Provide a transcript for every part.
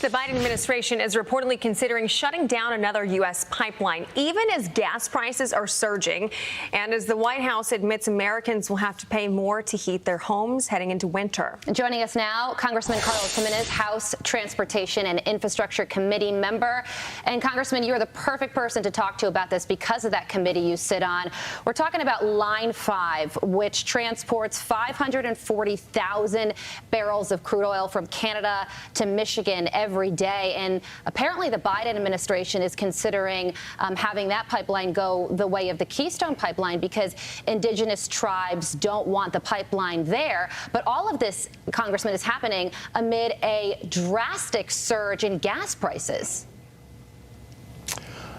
The Biden administration is reportedly considering shutting down another U.S. pipeline, even as gas prices are surging, and as the White House admits Americans will have to pay more to heat their homes heading into winter. Joining us now, Congressman Carlos Gimenez, House Transportation and Infrastructure Committee member. And Congressman, you're the perfect person to talk to about this because of that committee you sit on. We're talking about Line 5, which transports 540,000 barrels of crude oil from Canada to Michigan every day. And apparently the Biden administration is considering having that pipeline go the way of the Keystone Pipeline because indigenous tribes don't want the pipeline there. But all of this, Congressman, is happening amid a drastic surge in gas prices.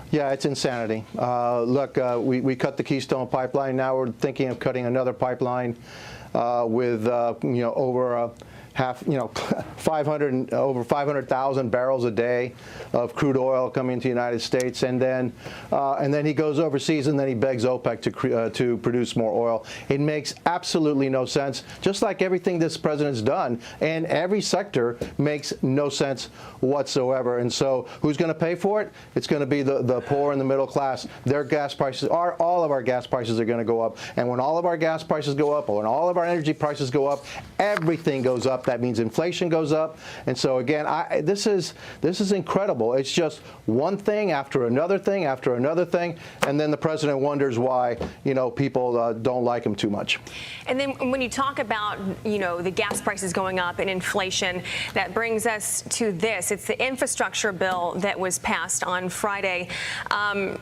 Yeah, it's insanity. Look, we cut the Keystone Pipeline. Now we're thinking of cutting another pipeline with over over 500,000 barrels a day of crude oil coming into the United States, and then he goes overseas and then he begs OPEC to produce more oil. It makes absolutely no sense. Just like everything this president's done, and every sector makes no sense whatsoever. And so, who's going to pay for it? It's going to be the poor and the middle class. Their gas prices all of our gas prices are going to go up, and when all of our gas prices go up, or when all of our energy prices go up, everything goes up. That means inflation goes up. And so again, this is incredible. It's just one thing after another thing after another thing, and then the president wonders why people don't like him too much. And then when you talk about the gas prices going up and inflation, that brings us to this. It's the infrastructure bill that was passed on Friday.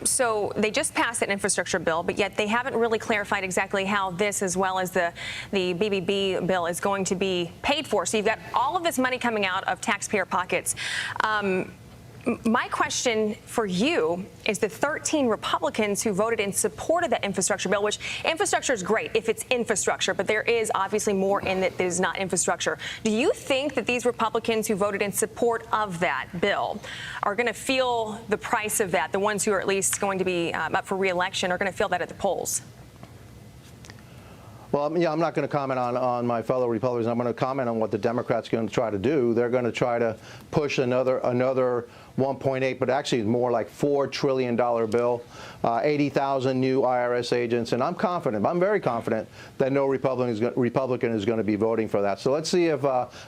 So they just passed an infrastructure bill, but yet they haven't really clarified exactly how this, as well as the BBB bill, is going to be paid for. So you've got all of this money coming out of taxpayer pockets. My question for you is the 13 Republicans who voted in support of that infrastructure bill, which infrastructure is great if it's infrastructure, but there is obviously more in it that is not infrastructure. Do you think that these Republicans who voted in support of that bill are going to feel the price of that? The ones who are at least going to be up for re-election are going to feel that at the polls? Well, yeah, I'm not going to comment on my fellow Republicans. I'm going to comment on what the Democrats are going to try to do. They're going to try to push another 1.8, but actually more like $4 trillion bill, 80,000 new IRS agents, and I'm very confident that no Republican is going to be voting for that. So let's see if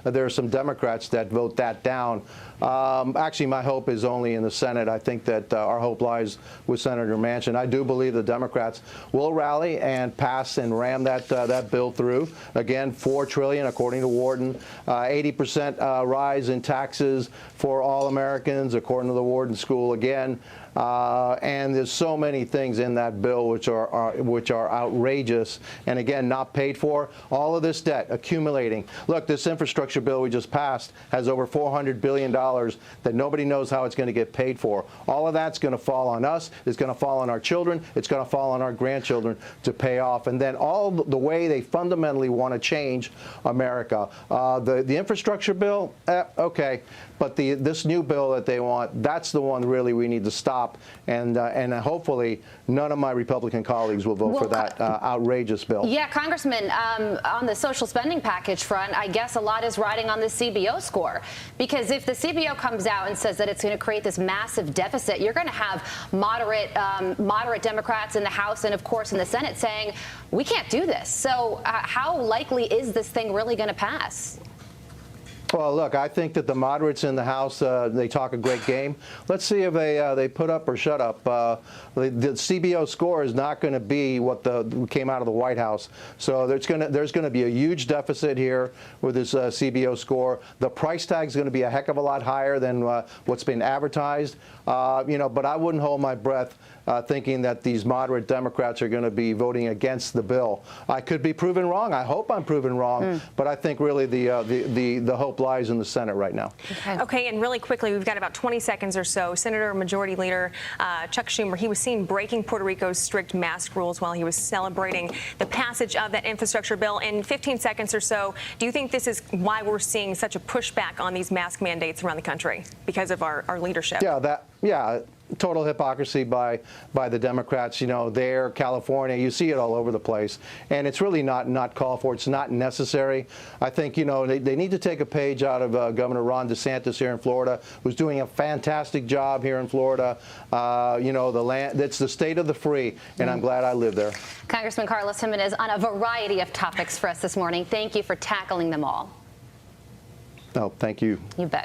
there are some Democrats that vote that down. Actually, my hope is only in the Senate. I think that our hope lies with Senator Manchin. I do believe the Democrats will rally and pass and ram that bill through. Again, $4 trillion, according to Warden, 80% rise in taxes for all Americans, according to the Warden School again. And there's so many things in that bill which are outrageous, and again, not paid for. All of this debt accumulating. Look, this infrastructure bill we just passed has over $400 billion that nobody knows how it's going to get paid for. All of that's going to fall on us. It's going to fall on our children. It's going to fall on our grandchildren to pay off. And then all the way they fundamentally want to change America. The infrastructure bill, okay, but this new bill that they want, that's the one really we need to stop. And hopefully none of my Republican colleagues will vote for that outrageous bill. Yeah, Congressman, on the social spending package front, I guess a lot is riding on the CBO score. Because if the CBO comes out and says that it's going to create this massive deficit, you're going to have moderate Democrats in the House and, of course, in the Senate saying, we can't do this. So how likely is this thing really going to pass? Well, look, I think that the moderates in the House, they talk a great game. Let's see if they put up or shut up. The CBO score is not going to be what came out of the White House. So there's going to be a huge deficit here with this CBO score. The price tag is going to be a heck of a lot higher than what's been advertised. But I wouldn't hold my breath thinking that these moderate Democrats are going to be voting against the bill. I could be proven wrong. I hope I'm proven wrong. But I think really the hope lies in the Senate right now. Okay, and really quickly, we've got about 20 seconds or so. Senator Majority Leader Chuck Schumer, he was seen breaking Puerto Rico's strict mask rules while he was celebrating the passage of that infrastructure bill. In 15 seconds or so, do you think this is why we're seeing such a pushback on these mask mandates around the country because of our leadership? Yeah, yeah, total hypocrisy by the Democrats. You know, there, California, you see it all over the place, and it's really not called for. It's not necessary. I think, you know, they need to take a page out of Governor Ron DeSantis here in Florida, who's doing a fantastic job here in Florida. You know, the land, it's the state of the free, and I'm glad I live there. Congressman Carlos Jimenez on a variety of topics for us this morning. Thank you for tackling them all. Oh, thank you. You bet.